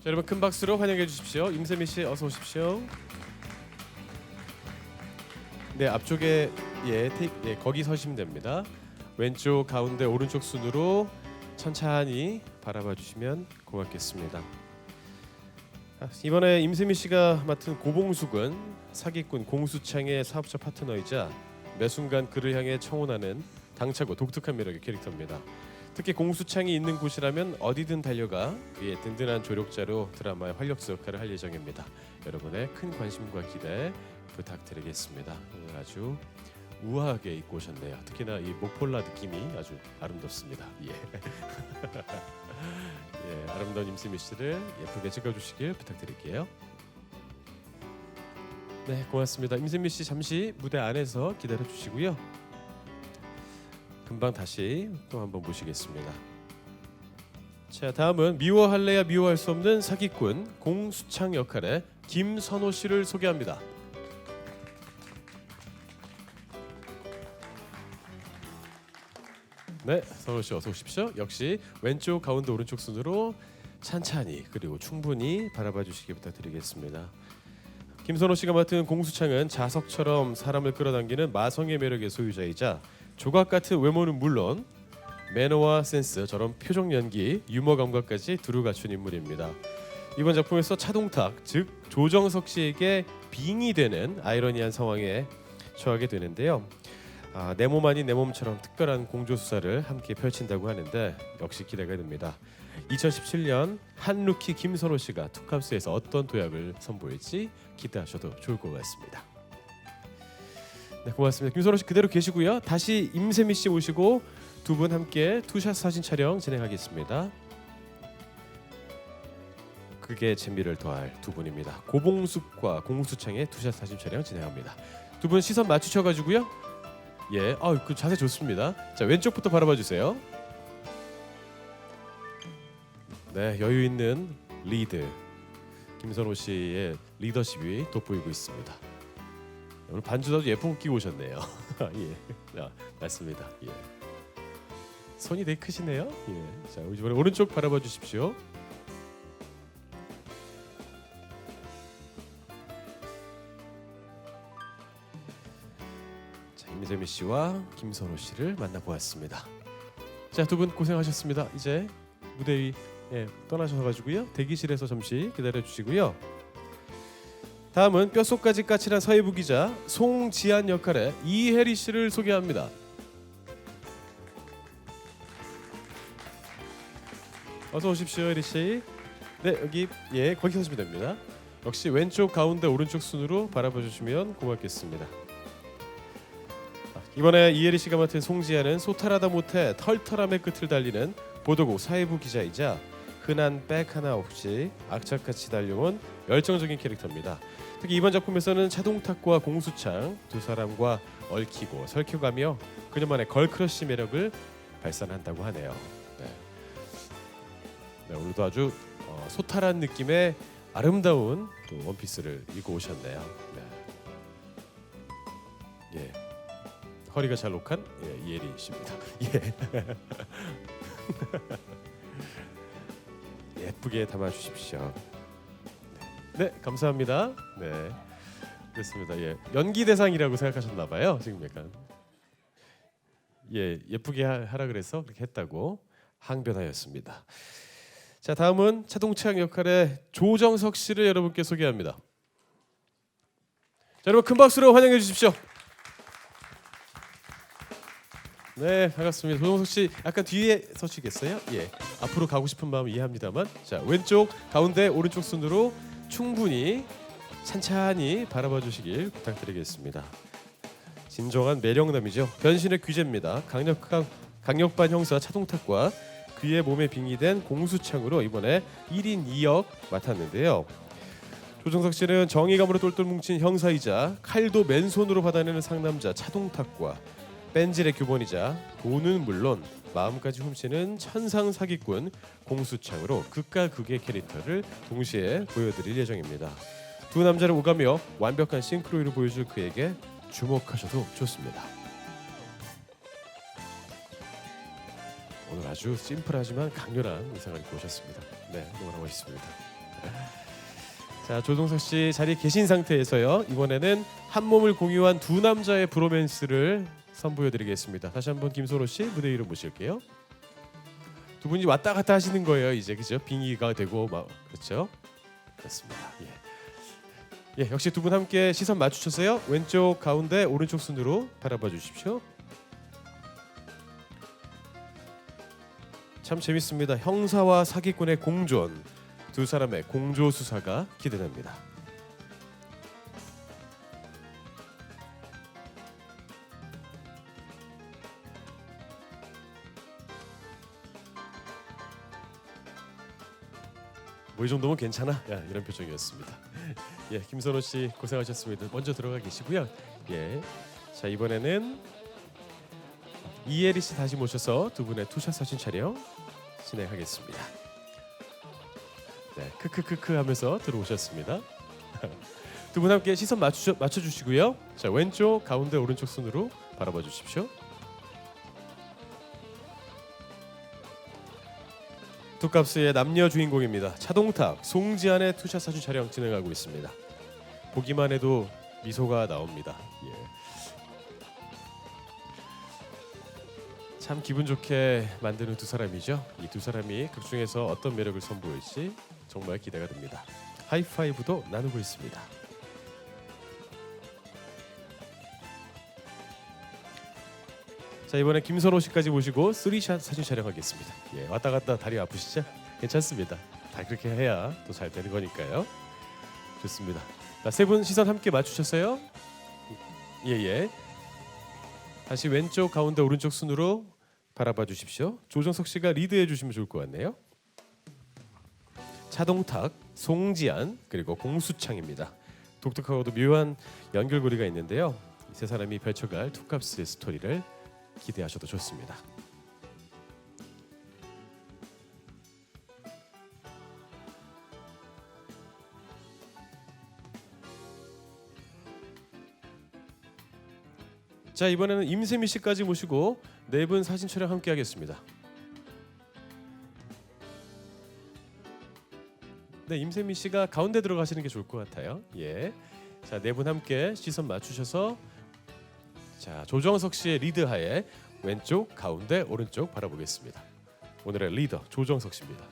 자, 여러분 큰 박수로 환영해 주십시오. 임세미 씨 어서 오십시오. 네, 앞쪽에 거기 서시면 됩니다. 왼쪽 가운데 오른쪽 순으로 천천히 바라봐 주시면 고맙겠습니다. 이번에 임세미 씨가 맡은 고봉숙은 사기꾼 공수창의 사업자 파트너이자 매 순간 그를 향해 청혼하는 당차고 독특한 매력의 캐릭터입니다. 특히 공수창이 있는 곳이라면 어디든 달려가 그의 든든한 조력자로 드라마의 활력소 역할을 할 예정입니다. 여러분의 큰 관심과 기대 부탁드리겠습니다. 오늘 아주 우아하게 입고 오셨네요. 특히나 이 목폴라 느낌이 아주 아름답습니다. 예. 예, 아름다운 임수미 씨를 예쁘게 찍어주시길 부탁드릴게요. 네, 고맙습니다. 임수미 씨 잠시 무대 안에서 기다려 주시고요. 금방 다시 또 한번 모시겠습니다. 자, 다음은 미워할래야 미워할 수 없는 사기꾼 공수창 역할의 김선호 씨를 소개합니다. 네, 선호 씨 어서 오십시오. 역시 왼쪽 가운데 오른쪽 순으로 찬찬히 그리고 충분히 바라봐 주시기 부탁드리겠습니다. 김선호 씨가 맡은 공수창은 자석처럼 사람을 끌어당기는 마성의 매력의 소유자이자 조각 같은 외모는 물론 매너와 센스, 저런 표정 연기, 유머 감각까지 두루 갖춘 인물입니다. 이번 작품에서 차동탁, 즉 조정석 씨에게 빙이 되는 아이러니한 상황에 처하게 되는데요. 내 몸 아닌 내 몸처럼 특별한 공조 수사를 함께 펼친다고 하는데 역시 기대가 됩니다. 2017년 한 루키 김선호 씨가 투캅스에서 어떤 도약을 선보일지 기대하셔도 좋을 것 같습니다. 네, 고맙습니다. 김선호 씨 그대로 계시고요. 다시 임세미 씨 모시고 두 분 함께 투샷 사진 촬영 진행하겠습니다. 그게 재미를 더할 두 분입니다. 고봉숙과 공수창의 투샷 사진 촬영 진행합니다. 두 분 시선 맞추셔가지고요. 예, 그 자세 좋습니다. 자, 왼쪽부터 바라봐 주세요. 네, 여유 있는 리드 김선호 씨의 리더십이 돋보이고 있습니다. 오늘 반주도 예쁜 거 끼고 오셨네요. 예, 맞습니다. 예, 손이 되게 크시네요. 예, 자, 이번에 오른쪽 바라봐 주십시오. 임세미 씨와 김선호 씨를 만나보았습니다. 자, 두 분 고생하셨습니다. 이제 무대 위 떠나셔가지고요. 대기실에서 잠시 기다려 주시고요. 다음은 뼛속까지 까칠한 서해부 기자 송지한 역할의 이혜리 씨를 소개합니다. 어서 오십시오, 혜리 씨. 네, 여기 거기 서시면 됩니다. 역시 왼쪽 가운데 오른쪽 순으로 바라봐 주시면 고맙겠습니다. 이번에 이혜리 씨가 맡은 송지아는 소탈하다 못해 털털함의 끝을 달리는 보도국 사회부 기자이자 흔한 백 하나 없이 악착같이 달려온 열정적인 캐릭터입니다. 특히 이번 작품에서는 차동탁과 공수창 두 사람과 얽히고 설켜가며 그녀만의 걸크러쉬 매력을 발산한다고 하네요. 네, 오늘도 아주 소탈한 느낌의 아름다운 또 원피스를 입고 오셨네요. 네. 예. 허리가 잘록한 이혜리 씨입니다. 예. 예쁘게 담아 주십시오. 네, 감사합니다. 네, 그렇습니다. 예, 연기 대상이라고 생각하셨나 봐요. 지금 약간 예쁘게 하라 그래서 그렇게 했다고 항변하였습니다. 자, 다음은 차동창 역할의 조정석 씨를 여러분께 소개합니다. 자, 여러분 큰 박수로 환영해 주십시오. 네, 반갑습니다. 조정석 씨 약간 뒤에 서시겠어요? 예, 앞으로 가고 싶은 마음 이해합니다만, 자, 왼쪽 가운데 오른쪽 순으로 충분히 찬찬히 바라봐 주시길 부탁드리겠습니다. 진정한 매력남이죠. 변신의 귀재입니다. 강력반 형사 차동탁과 그의 몸에 빙의된 공수창으로 이번에 1인 2역 맡았는데요. 조정석 씨는 정의감으로 똘똘 뭉친 형사이자 칼도 맨손으로 받아내는 상남자 차동탁과 뺀질의 교본이자 돈은 물론 마음까지 훔치는 천상 사기꾼 공수창으로 극과 극의 캐릭터를 동시에 보여드릴 예정입니다. 두 남자를 오가며 완벽한 싱크로율을 보여줄 그에게 주목하셔도 좋습니다. 오늘 아주 심플하지만 강렬한 의상을 입고 오셨습니다. 네, 너무나 멋있습니다. 자, 조동석 씨 자리에 계신 상태에서요. 이번에는 한 몸을 공유한 두 남자의 브로맨스를 선보여드리겠습니다. 다시 한번 김선호 씨 무대 위로 모실게요. 두 분이 왔다 갔다 하시는 거예요. 이제 그죠? 빙의가 되고 막 그렇죠? 그렇습니다. 예, 역시 두 분 함께 시선 맞추셨어요. 왼쪽 가운데 오른쪽 순으로 바라봐 주십시오. 참 재밌습니다. 형사와 사기꾼의 공존, 두 사람의 공조 수사가 기대됩니다. 뭐 이 정도면 괜찮아? 야, 이런 표정이었습니다. 예, 김선호 씨 고생하셨습니다. 먼저 들어가 계시고요. 예, 자 이번에는 이혜리 씨 다시 모셔서 두 분의 투샷 사진 촬영 진행하겠습니다. 네, 크크크크 하면서 들어오셨습니다. 두 분 함께 시선 맞춰주시고요. 자 왼쪽 가운데 오른쪽 순으로 바라봐 주십시오. 투캅스의 남녀 주인공입니다. 차동탁, 송지안의 투샷 사진 촬영 진행하고 있습니다. 보기만 해도 미소가 나옵니다. 예. 참 기분 좋게 만드는 두 사람이죠. 이 두 사람이 극 중에서 어떤 매력을 선보일지 정말 기대가 됩니다. 하이파이브도 나누고 있습니다. 자 이번에 김선호 씨까지 모시고 3샷 사진 촬영하겠습니다. 예, 왔다 갔다 다리 아프시죠? 괜찮습니다. 다 그렇게 해야 또 잘 되는 거니까요. 좋습니다. 자, 세 분 시선 함께 맞추셨어요? 예. 다시 왼쪽 가운데 오른쪽 순으로 바라봐 주십시오. 조정석 씨가 리드해 주시면 좋을 것 같네요. 차동탁, 송지안 그리고 공수창입니다. 독특하고도 묘한 연결고리가 있는데요. 이 세 사람이 펼쳐갈 투캅스의 스토리를 기대하셔도 좋습니다. 자 이번에는 임세미 씨까지 모시고 네 분 사진 촬영 함께 하겠습니다. 네, 임세미 씨가 가운데 들어가시는 게 좋을 것 같아요. 예, 자 네 분 함께 시선 맞추셔서 자 조정석 씨의 리드하에 왼쪽, 가운데, 오른쪽 바라보겠습니다. 오늘의 리더 조정석 씨입니다.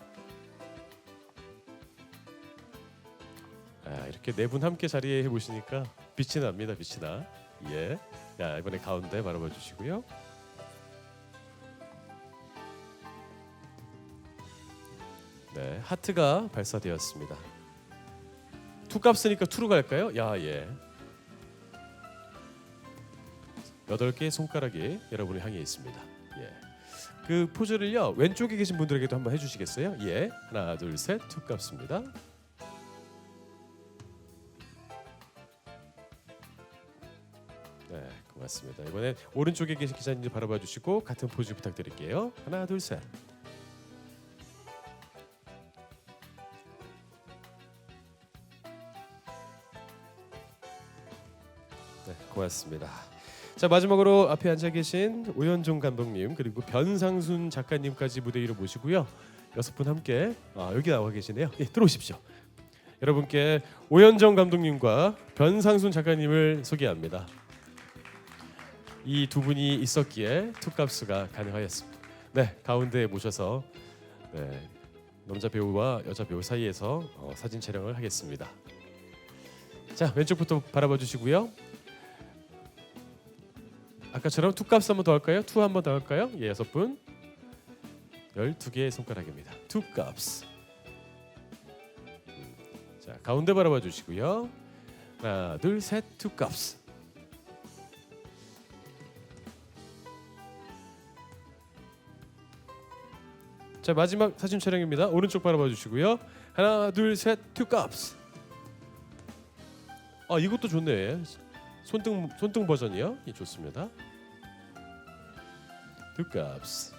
이렇게 네 분 함께 자리에 해보시니까 빛이 납니다. 빛이 나. 예. 자 이번에 가운데 바라봐 주시고요. 네, 하트가 발사되었습니다. 투캅스니까 투로 갈까요? 야 예. 8개의 손가락이 여러분을 향해 있습니다. 예. 그 포즈를요 왼쪽에 계신 분들에게도 한번 해주시겠어요? 예. 하나, 둘, 셋. 투캅스입니다. 네, 고맙습니다. 이번엔 오른쪽에 계신 기자님들 바라봐 주시고 같은 포즈 부탁드릴게요. 하나, 둘, 셋. 네, 고맙습니다. 자 마지막으로 앞에 앉아 계신 오현종 감독님 그리고 변상순 작가님까지 무대 위로 모시고요. 6분 함께 여기 나와 계시네요. 예, 들어오십시오. 여러분께 오현정 감독님과 변상순 작가님을 소개합니다. 이 두 분이 있었기에 투캅스가 가능하였습니다. 네, 가운데에 모셔서 네, 남자 배우와 여자 배우 사이에서 사진 촬영을 하겠습니다. 자, 왼쪽부터 바라봐 주시고요. 아까처럼 투캅스 한번 더 할까요? 투 한번 더 할까요? 예, 6분. 12개의 손가락입니다. 투캅스. 자, 가운데 바라봐 주시고요. 하나, 둘, 셋. 투캅스. 자, 마지막 사진 촬영입니다. 오른쪽 바라봐 주시고요. 하나, 둘, 셋. 투캅스. 이것도 좋네. 손등 버전이요. 예, 좋습니다. 투캅스.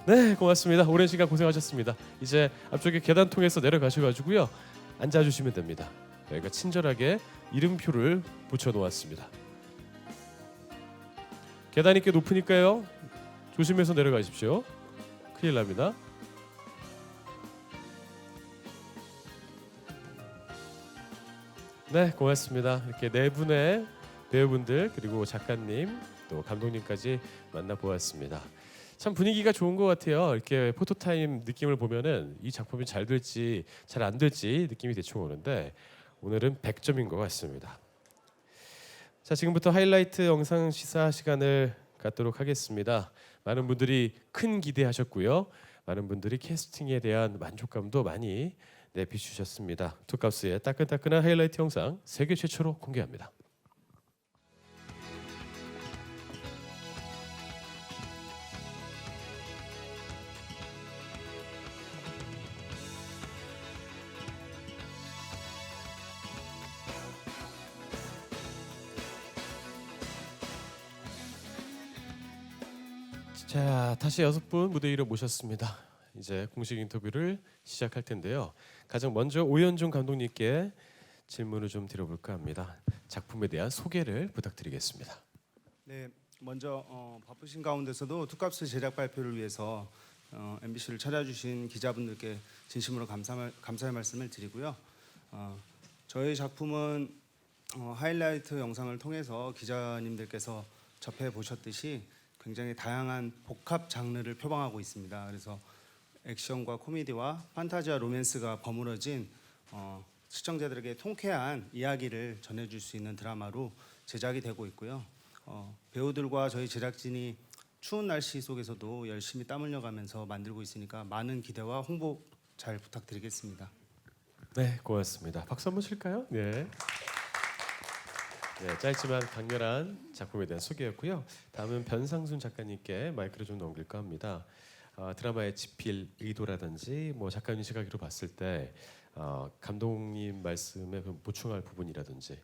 네, 고맙습니다. 오랜 시간 고생하셨습니다. 이제 앞쪽에 계단 통해서 내려가셔가지고요. 앉아주시면 됩니다. 저희가 친절하게 이름표를 붙여놓았습니다. 계단이 꽤 높으니까요. 조심해서 내려가십시오. 큰일 납니다. 네, 고맙습니다. 이렇게 네 분의 배우분들 그리고 작가님 또 감독님까지 만나보았습니다. 참 분위기가 좋은 것 같아요. 이렇게 포토타임 느낌을 보면은 이 작품이 잘 될지 잘 안 될지 느낌이 대충 오는데 오늘은 100점인 것 같습니다. 자, 지금부터 하이라이트 영상 시사 시간을 갖도록 하겠습니다. 많은 분들이 큰 기대하셨고요. 많은 분들이 캐스팅에 대한 만족감도 많이 비추셨습니다. 투캅스의 따끈따끈한 하이라이트 영상 세계 최초로 공개합니다. 자, 다시 6분 무대 위로 모셨습니다. 이제 공식 인터뷰를 시작할 텐데요. 가장 먼저 오연중 감독님께 질문을 좀 드려볼까 합니다. 작품에 대한 소개를 부탁드리겠습니다. 네, 먼저 바쁘신 가운데서도 투캅스 제작 발표를 위해서 MBC를 찾아주신 기자분들께 진심으로 감사의 말씀을 드리고요. 저희 작품은 하이라이트 영상을 통해서 기자님들께서 접해 보셨듯이 굉장히 다양한 복합 장르를 표방하고 있습니다. 그래서 액션과 코미디와 판타지와 로맨스가 버무러진 시청자들에게 통쾌한 이야기를 전해줄 수 있는 드라마로 제작이 되고 있고요. 배우들과 저희 제작진이 추운 날씨 속에서도 열심히 땀 흘려가면서 만들고 있으니까 많은 기대와 홍보 잘 부탁드리겠습니다. 네, 고맙습니다. 박수 한번 칠까요? 네. 네, 짧지만 강렬한 작품에 대한 소개였고요. 다음은 변상순 작가님께 마이크를 좀 넘길까 합니다. 드라마의 집필 의도라든지 뭐 작가님 시각으로 봤을 때 감독님 말씀에 보충할 부분이라든지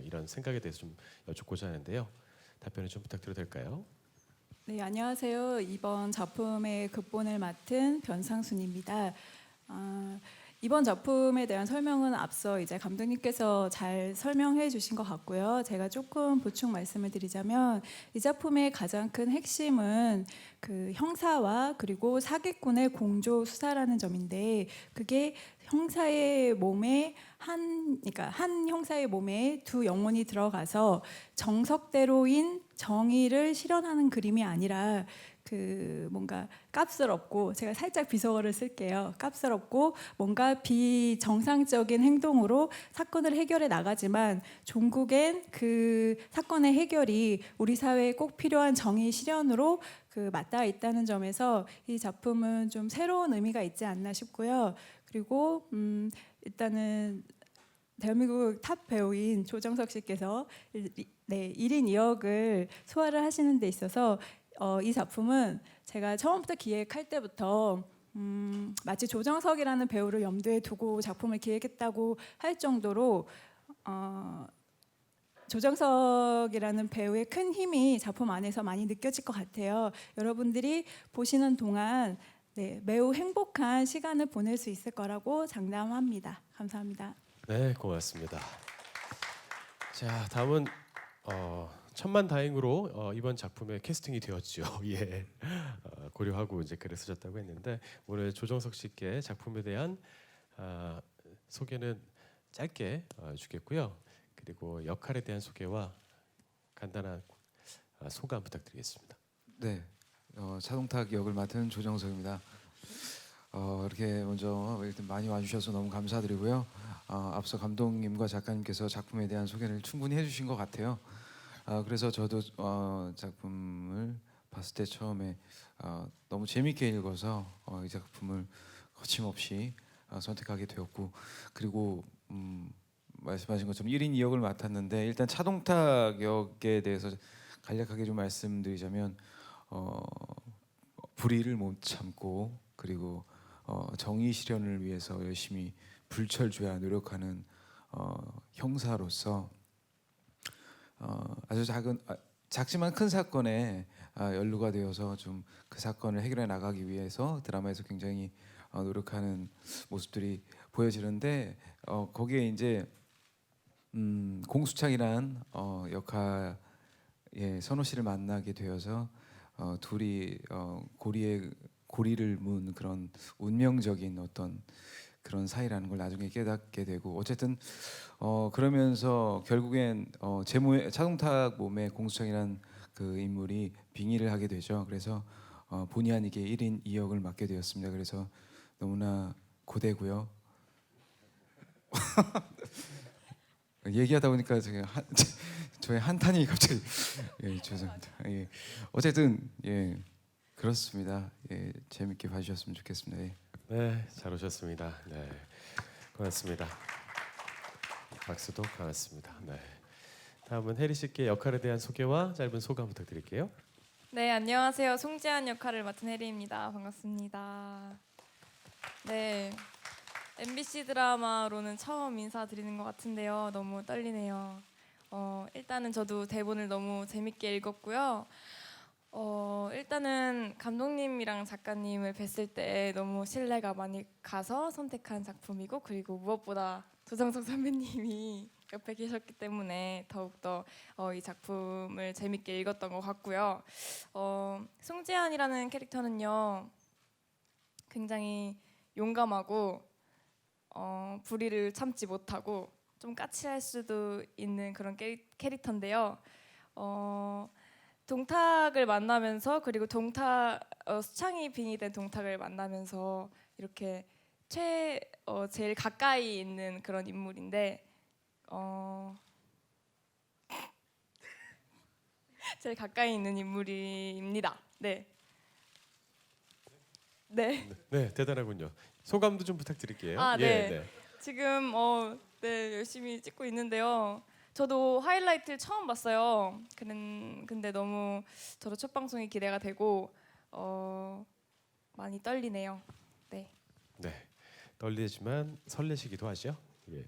이런 생각에 대해서 좀 여쭙고자 하는데요. 답변을 좀 부탁드려도 될까요? 네, 안녕하세요. 이번 작품의 극본을 맡은 변상순입니다. 이번 작품에 대한 설명은 앞서 이제 감독님께서 잘 설명해 주신 것 같고요. 제가 조금 보충 말씀을 드리자면 이 작품의 가장 큰 핵심은 그 형사와 그리고 사기꾼의 공조 수사라는 점인데 그게 형사의 몸에 그러니까 한 형사의 몸에 두 영혼이 들어가서 정석대로인 정의를 실현하는 그림이 아니라 그 뭔가 깝스럽고 제가 살짝 비속어를 쓸게요. 깝스럽고 뭔가 비정상적인 행동으로 사건을 해결해 나가지만 종국엔 그 사건의 해결이 우리 사회에 꼭 필요한 정의 실현으로 그 맞닿아 있다는 점에서 이 작품은 좀 새로운 의미가 있지 않나 싶고요. 그리고 일단은 대한민국 탑 배우인 조정석 씨께서 1인 2역을 소화를 하시는 데 있어서 이 작품은 제가 처음부터 기획할 때부터 마치 조정석이라는 배우를 염두에 두고 작품을 기획했다고 할 정도로 조정석이라는 배우의 큰 힘이 작품 안에서 많이 느껴질 것 같아요. 여러분들이 보시는 동안 매우 행복한 시간을 보낼 수 있을 거라고 장담합니다. 감사합니다. 네, 고맙습니다. 자, 다음은 천만다행으로 이번 작품에 캐스팅이 되었죠. 예, 고려하고 이제 글을 쓰셨다고 했는데 오늘 조정석 씨께 작품에 대한 소개는 짧게 주겠고요. 그리고 역할에 대한 소개와 간단한 소감 부탁드리겠습니다. 네, 차동탁 역을 맡은 조정석입니다. 이렇게 먼저 일단 많이 와주셔서 너무 감사드리고요. 앞서 감독님과 작가님께서 작품에 대한 소개를 충분히 해주신 것 같아요. 그래서 저도 작품을 봤을 때 처음에 너무 재밌게 읽어서 이 작품을 거침없이 선택하게 되었고 그리고 말씀하신 것처럼 1인 2역을 맡았는데 일단 차동탁 역에 대해서 간략하게 좀 말씀드리자면 불의를 못 참고 그리고 정의 실현을 위해서 열심히 불철주야 노력하는 형사로서 아주 작지만 큰 사건에 연루가 되어서 좀 그 사건을 해결해 나가기 위해서 드라마에서 굉장히 노력하는 모습들이 보여지는데 거기에 이제 공수창이란 역할의 선호 씨를 만나게 되어서 둘이 고리를 문 그런 운명적인 어떤 그런 사이라는 걸 나중에 깨닫게 되고 어쨌든 그러면서 결국엔 제 몸에 차동탁 몸에 공수창이라는 그 인물이 빙의를 하게 되죠. 그래서 본의 아니게 1인 2역을 맡게 되었습니다. 그래서 너무나 고되고요. 얘기하다 보니까 제가 저의 한탄이 갑자기 죄송합니다. 어쨌든 그렇습니다. 재밌게 봐주셨으면 좋겠습니다. 네, 잘 오셨습니다. 네, 고맙습니다. 박수도 고맙습니다. 네, 다음은 혜리 씨께 역할에 대한 소개와 짧은 소감 부탁드릴게요. 네, 안녕하세요. 송지한 역할을 맡은 혜리입니다. 반갑습니다. 네, MBC 드라마로는 처음 인사드리는 것 같은데요. 너무 떨리네요. 일단은 저도 대본을 너무 재밌게 읽었고요. 일단은 감독님이랑 작가님을 뵀을 때 너무 신뢰가 많이 가서 선택한 작품이고, 그리고 무엇보다 조정석 선배님이 옆에 계셨기 때문에 더욱더 이 작품을 재밌게 읽었던 것 같고요. 송지한이라는 캐릭터는요, 굉장히 용감하고 불의를 참지 못하고 좀 까칠할 수도 있는 그런 캐릭터인데요. 동탁을 만나면서, 그리고 수창이 빙의된 동탁을 만나면서 이렇게 제일 가까이 있는 그런 인물인데 제일 가까이 있는 인물입니다. 네. 네. 네, 대단하군요. 소감도 좀 부탁드릴게요. 아, 네. 네. 지금 네, 열심히 찍고 있는데요. 저도 하이라이트를 처음 봤어요. 근데 너무 저도 첫 방송이 기대가 되고 많이 떨리네요. 네. 네, 떨리지만 설레시기도 하죠. 예,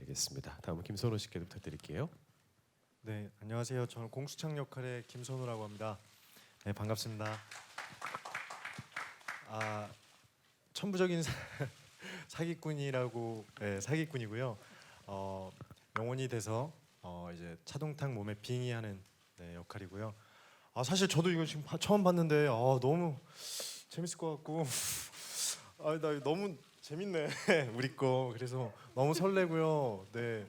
알겠습니다. 다음은 김선호 씨께 부탁드릴게요. 네, 안녕하세요. 저는 공수창 역할의 김선우라고 합니다. 네, 반갑습니다. 천부적인 사기꾼이라고, 사기꾼이고요. 영혼이 돼서 이제 차동탁 몸에 빙의하는 역할이고요. 사실 저도 이거 지금 처음 봤는데 너무 재밌을 것 같고 나 너무 재밌네 우리 거. 그래서 너무 설레고요. 네,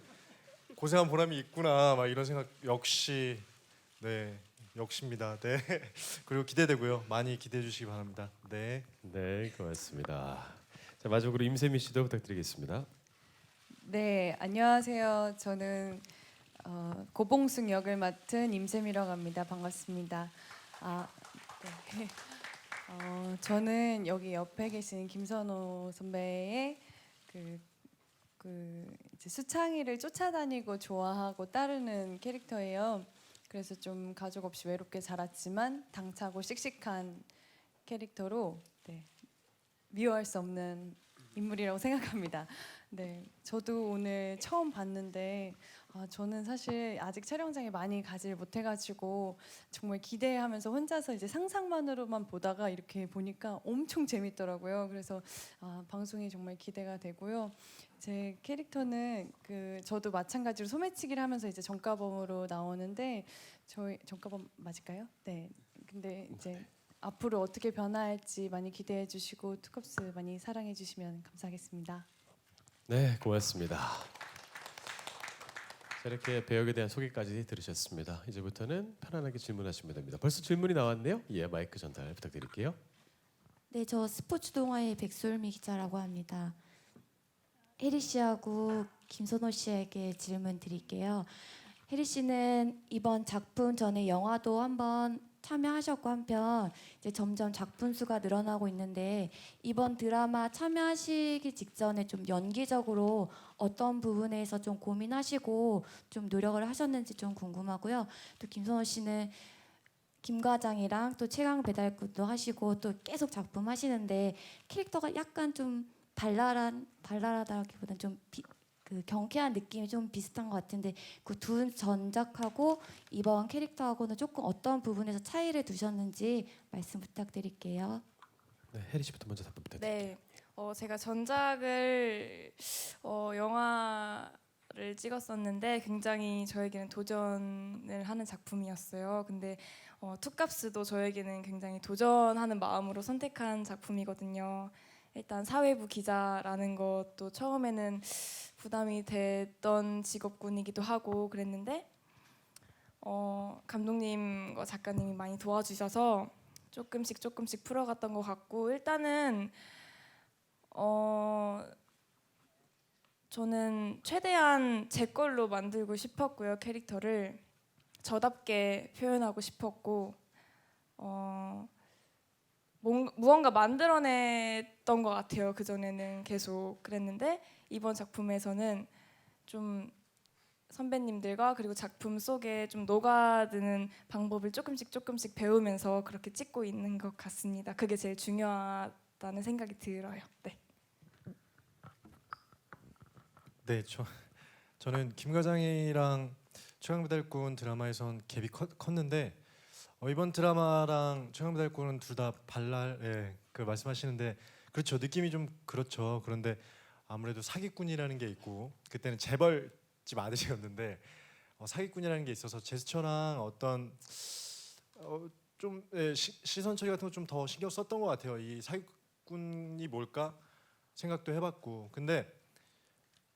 고생한 보람이 있구나 막 이런 생각. 역시 역시입니다. 네. 그리고 기대되고요. 많이 기대해 주시기 바랍니다. 네. 네, 고맙습니다. 자, 마지막으로 임세미 씨도 부탁드리겠습니다. 네, 안녕하세요. 저는 고봉숙 역을 맡은 임세미라고 합니다. 반갑습니다. 네. 저는 여기 옆에 계신 김선호 선배의 이제 수창이를 쫓아다니고 좋아하고 따르는 캐릭터예요. 그래서 좀 가족 없이 외롭게 자랐지만 당차고 씩씩한 캐릭터로 미워할 수 없는 인물이라고 생각합니다. 네, 저도 오늘 처음 봤는데 저는 사실 아직 촬영장에 많이 가지를 못해가지고 정말 기대하면서 혼자서 이제 상상만으로만 보다가 이렇게 보니까 엄청 재밌더라고요. 그래서 방송이 정말 기대가 되고요. 제 캐릭터는 저도 마찬가지로 소매치기를 하면서 이제 전과범으로 나오는데 저희 전과범 맞을까요? 네. 근데 이제 앞으로 어떻게 변화할지 많이 기대해 주시고 투캅스 많이 사랑해 주시면 감사하겠습니다. 네, 고맙습니다. 자, 이렇게 배역에 대한 소개까지 들으셨습니다. 이제부터는 편안하게 질문하시면 됩니다. 벌써 질문이 나왔네요. 예, 마이크 전달 부탁드릴게요. 네, 저 스포츠 동아의 백솔미 기자라고 합니다. 혜리 씨하고 김선호 씨에게 질문 드릴게요. 혜리 씨는 이번 작품 전에 영화도 한번 참여하셨고 한편 이제 점점 작품 수가 늘어나고 있는데 이번 드라마 참여하시기 직전에 좀 연기적으로 어떤 부분에서 좀 고민하시고 좀 노력을 하셨는지 좀 궁금하고요. 또 김선호 씨는 김과장이랑 또 최강 배달꾼도 하시고 또 계속 작품 하시는데 캐릭터가 약간 좀 발랄하다기보다는 좀 경쾌한 느낌이 좀 비슷한 것 같은데 그 두 전작하고 이번 캐릭터하고는 조금 어떤 부분에서 차이를 두셨는지 말씀 부탁드릴게요. 네, 혜리 씨부터 먼저 답변 부탁드릴게요. 네, 제가 전작을 영화를 찍었었는데 굉장히 저에게는 도전을 하는 작품이었어요. 근데 투캅스도 저에게는 굉장히 도전하는 마음으로 선택한 작품이거든요. 일단 사회부 기자라는 것도 처음에는 부담이 됐던 직업군이기도 하고 그랬는데 감독님과 작가님이 많이 도와주셔서 조금씩 풀어갔던 것 같고 일단은 저는 최대한 제 걸로 만들고 싶었고요. 캐릭터를 저답게 표현하고 싶었고 무언가 만들어냈던 것 같아요. 그전에는 계속 그랬는데 이번 작품에서는 좀 선배님들과 그리고 작품 속에 좀 녹아드는 방법을 조금씩 배우면서 그렇게 찍고 있는 것 같습니다. 그게 제일 중요하다는 생각이 들어요. 네. 네, 저는 김 과장이랑 최강부달꾼 드라마에선 갭이 컸는데 이번 드라마랑 최강부달꾼은 둘 다 발랄, 그 말씀하시는데 그렇죠. 느낌이 좀 그렇죠. 그런데 아무래도 사기꾼이라는 게 있고 그때는 재벌집 아들이었는데 사기꾼이라는 게 있어서 제스처랑 어떤 좀 시선 처리 같은 거 좀 더 신경 썼던 것 같아요. 이 사기꾼이 뭘까 생각도 해봤고 근데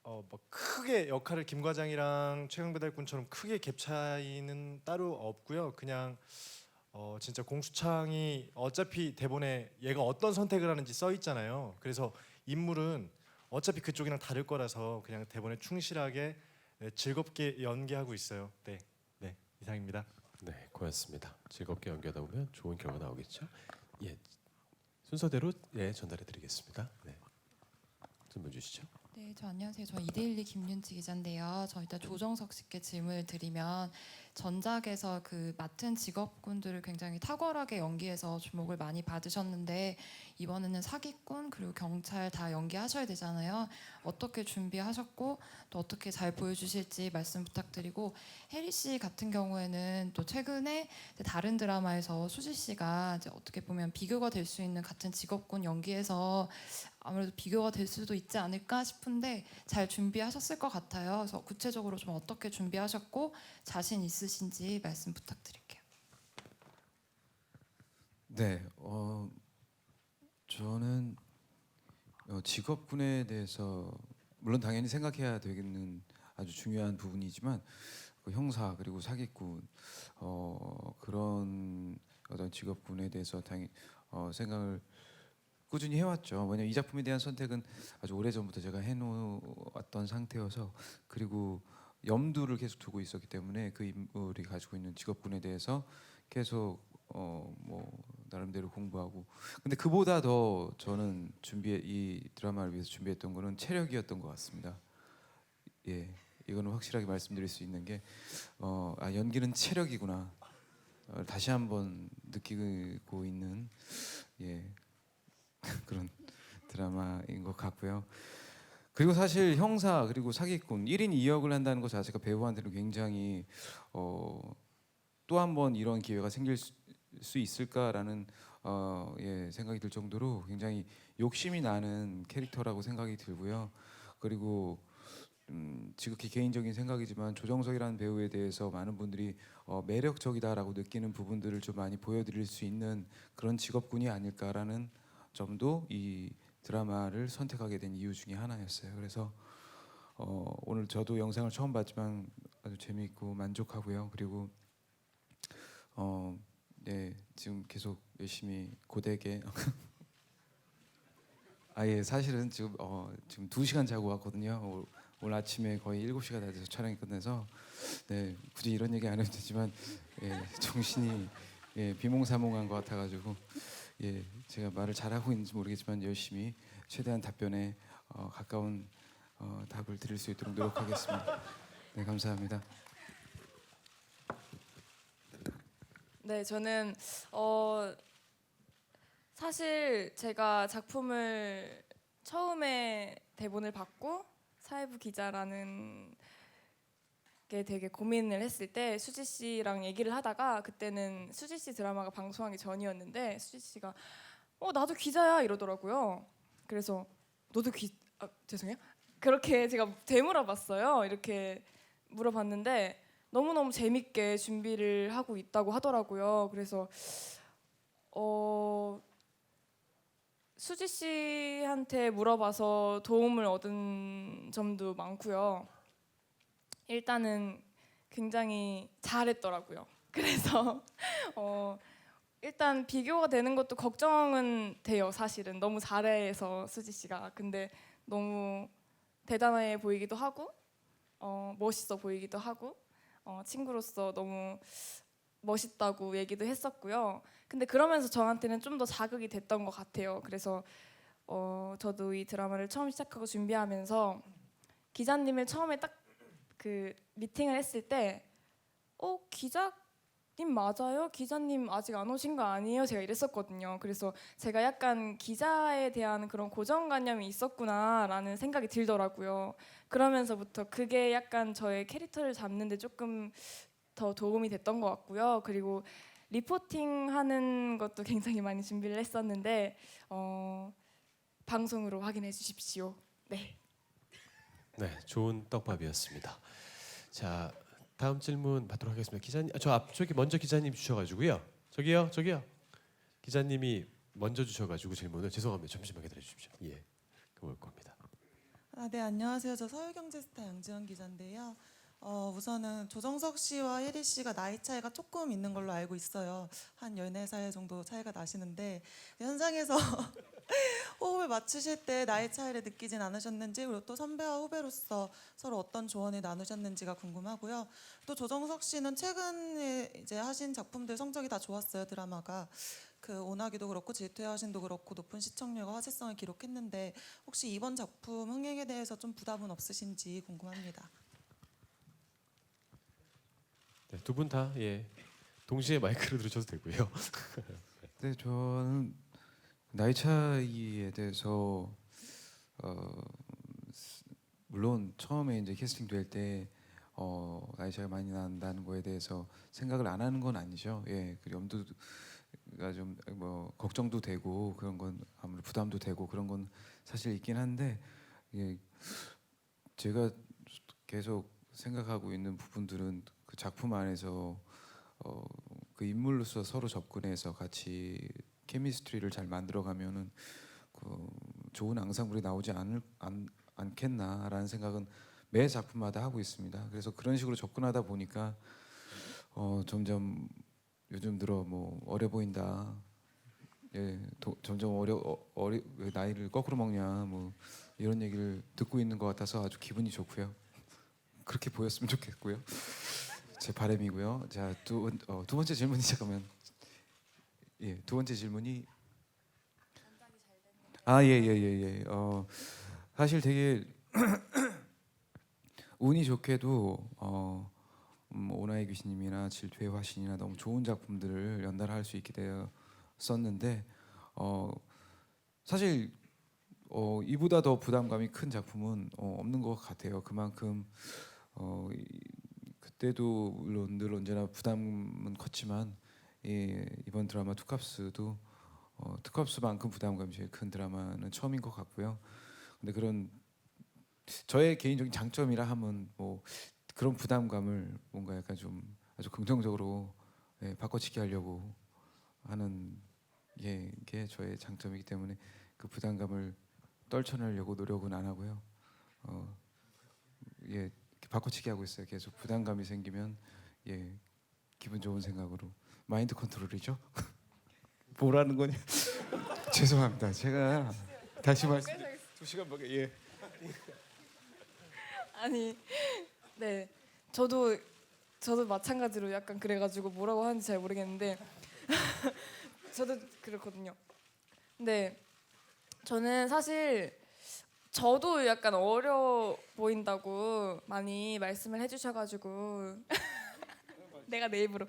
뭐 크게 역할을 김 과장이랑 최강부달꾼처럼 크게 갭 차이는 따로 없고요. 그냥 진짜 공수창이 어차피 대본에 얘가 어떤 선택을 하는지 써 있잖아요. 그래서 인물은 어차피 그쪽이랑 다를 거라서 그냥 대본에 충실하게 즐겁게 연기하고 있어요. 네, 이상입니다. 네, 고맙습니다. 즐겁게 연기하다 보면 좋은 결과 나오겠죠. 예, 순서대로 전달해드리겠습니다. 네, 질문 주시죠. 네, 안녕하세요. 저 이데일리 김윤지 기자인데요. 저 일단 조정석 씨께 질문을 드리면 전작에서 그 맡은 직업군들을 굉장히 탁월하게 연기해서 주목을 많이 받으셨는데 이번에는 사기꾼 그리고 경찰 다 연기하셔야 되잖아요. 어떻게 준비하셨고 또 어떻게 잘 보여주실지 말씀 부탁드리고 혜리 씨 같은 경우에는 또 최근에 다른 드라마에서 수지 씨가 이제 어떻게 보면 비교가 될 수 있는 같은 직업군 연기에서 아무래도 비교가 될 수도 있지 않을까 싶은데 잘 준비하셨을 것 같아요. 그래서 구체적으로 좀 어떻게 준비하셨고 자신 있으신지 말씀 부탁드릴게요. 네, 저는 직업군에 대해서 물론 당연히 생각해야 되는 아주 중요한 부분이지만 그 형사 그리고 사기꾼 그런 어떤 직업군에 대해서 당연히 생각을 꾸준히 해왔죠. 왜냐면 이 작품에 대한 선택은 아주 오래 전부터 제가 해놓았던 상태여서 그리고 염두를 계속 두고 있었기 때문에 그 인물이 가지고 있는 직업군에 대해서 계속 뭐 나름대로 공부하고 근데 그보다 더 저는 이 드라마를 위해서 준비했던 거는 체력이었던 것 같습니다. 예, 이거는 확실하게 말씀드릴 수 있는 게 연기는 체력이구나 다시 한번 느끼고 있는 그런 드라마인 것 같고요. 그리고 사실 형사 그리고 사기꾼 1인 2역을 한다는 것 자체가 배우한테는 굉장히 또 한 번 이런 기회가 생길 수 있을까라는 생각이 들 정도로 굉장히 욕심이 나는 캐릭터라고 생각이 들고요. 그리고 지극히 개인적인 생각이지만 조정석이라는 배우에 대해서 많은 분들이 매력적이다라고 느끼는 부분들을 좀 많이 보여드릴 수 있는 그런 직업군이 아닐까라는 점도 이 드라마를 선택하게 된 이유 중에 하나였어요. 그래서 오늘 저도 영상을 처음 봤지만 아주 재미있고 만족하고요. 그리고 지금 계속 열심히 고되게 사실은 지금 2시간 자고 왔거든요. 오늘 아침에 거의 7시가 다 돼서 촬영이 끝나서 굳이 이런 얘기 안 해도 되지만 정신이 비몽사몽한 것 같아가지고 제가 말을 잘하고 있는지 모르겠지만 열심히 최대한 답변에 가까운 답을 드릴 수 있도록 노력하겠습니다. 네, 감사합니다. 네, 저는 사실 제가 작품을 처음에 대본을 받고 사회부 기자라는 게 되게 고민을 했을 때 수지 씨랑 얘기를 하다가 그때는 수지 씨 드라마가 방송하기 전이었는데 수지 씨가 나도 기자야 이러더라고요. 그래서 너도 죄송해요. 그렇게 제가 되물어봤어요. 이렇게 물어봤는데 너무너무 재밌게 준비를 하고 있다고 하더라고요. 그래서 수지 씨한테 물어봐서 도움을 얻은 점도 많고요. 일단은 굉장히 잘했더라고요. 그래서 일단 비교가 되는 것도 걱정은 돼요. 사실은 너무 잘해서 수지 씨가. 근데 너무 대단해 보이기도 하고 멋있어 보이기도 하고 친구로서 너무 멋있다고 얘기도 했었고요. 근데 그러면서 저한테는 좀 더 자극이 됐던 것 같아요. 그래서 저도 이 드라마를 처음 시작하고 준비하면서 기자님을 처음에 딱 그 미팅을 했을 때 기자님 맞아요? 기자님 아직 안 오신 거 아니에요? 제가 이랬었거든요. 그래서 제가 약간 기자에 대한 그런 고정관념이 있었구나라는 생각이 들더라고요. 그러면서부터 그게 약간 저의 캐릭터를 잡는데 조금 더 도움이 됐던 것 같고요. 그리고 리포팅하는 것도 굉장히 많이 준비를 했었는데 방송으로 확인해 주십시오. 네. 네, 좋은 떡밥이었습니다. 자, 다음 질문 받도록 하겠습니다. 기자님, 저 앞쪽에 먼저 기자님 주셔가지고요. 저기요. 기자님이 먼저 주셔가지고 질문을 죄송합니다. 잠시만 기다려 주십시오. 예, 그럴 겁니다. 네, 안녕하세요. 저 서울경제스타 양지원 기자인데요. 우선은 조정석 씨와 혜리 씨가 나이 차이가 조금 있는 걸로 알고 있어요. 한 14살 정도 차이가 나시는데 현장에서 호흡을 맞추실 때 나이 차이를 느끼진 않으셨는지, 그리고 또 선배와 후배로서 서로 어떤 조언을 나누셨는지가 궁금하고요. 또 조정석 씨는 최근에 이제 하신 작품들 성적이 다 좋았어요. 드라마가 그 오나기도 그렇고 질투의 여신도 그렇고 높은 시청률과 화제성을 기록했는데 혹시 이번 작품 흥행에 대해서 좀 부담은 없으신지 궁금합니다. 네, 두 분 다 동시에 마이크를 들으셔도 되고요. 네, 저는 나이 차이에 대해서 물론 처음에 이제 캐스팅 될 때 나이 차이가 많이 난다는 거에 대해서 생각을 안 하는 건 아니죠. 예, 그 염두가 좀 뭐 걱정도 되고 그런 건 아무래도 부담도 되고 그런 건 사실 있긴 한데, 예, 제가 계속 생각하고 있는 부분들은 그 작품 안에서 그 인물로서 서로 접근해서 같이 케미스트리를 잘 만들어가면은 그 좋은 앙상블이 나오지 않겠나라는 생각은 매 작품마다 하고 있습니다. 그래서 그런 식으로 접근하다 보니까 점점 요즘 들어 뭐 어려 보인다. 예, 점점 왜 나이를 거꾸로 먹냐 뭐 이런 얘기를 듣고 있는 것 같아서 아주 기분이 좋고요. 그렇게 보였으면 좋겠고요. 제 바람이고요. 자, 두 번째 질문이 잠깐만. 예, 두 번째 질문이 예. 사실 되게 운이 좋게도 오나의 귀신님이나 질투의 화신이나 너무 좋은 작품들을 연달아 할 수 있게 되었었는데 사실 이보다 더 부담감이 큰 작품은 없는 것 같아요. 그만큼 그때도 물론 늘 언제나 부담은 컸지만 이번 드라마 투캅스도 투캅스만큼 부담감이 제일 큰 드라마는 처음인 것 같고요. 근데 그런 저의 개인적인 장점이라 하면 뭐 그런 부담감을 뭔가 약간 좀 아주 긍정적으로 바꿔치기 하려고 하는 게 저의 장점이기 때문에 그 부담감을 떨쳐내려고 노력은 안 하고요. 바꿔치기 하고 있어요. 계속 부담감이 생기면 기분 좋은 생각으로 마인드 컨트롤이죠. 뭐라는 거냐? 죄송합니다. 제가 다시 말씀 2시간밖에 아니, 네, 저도 마찬가지로 약간 그래가지고 뭐라고 하는지 잘 모르겠는데 저도 그렇거든요. 근데 저는 사실 저도 약간 어려 보인다고 많이 말씀을 해주셔가지고 내가 내 입으로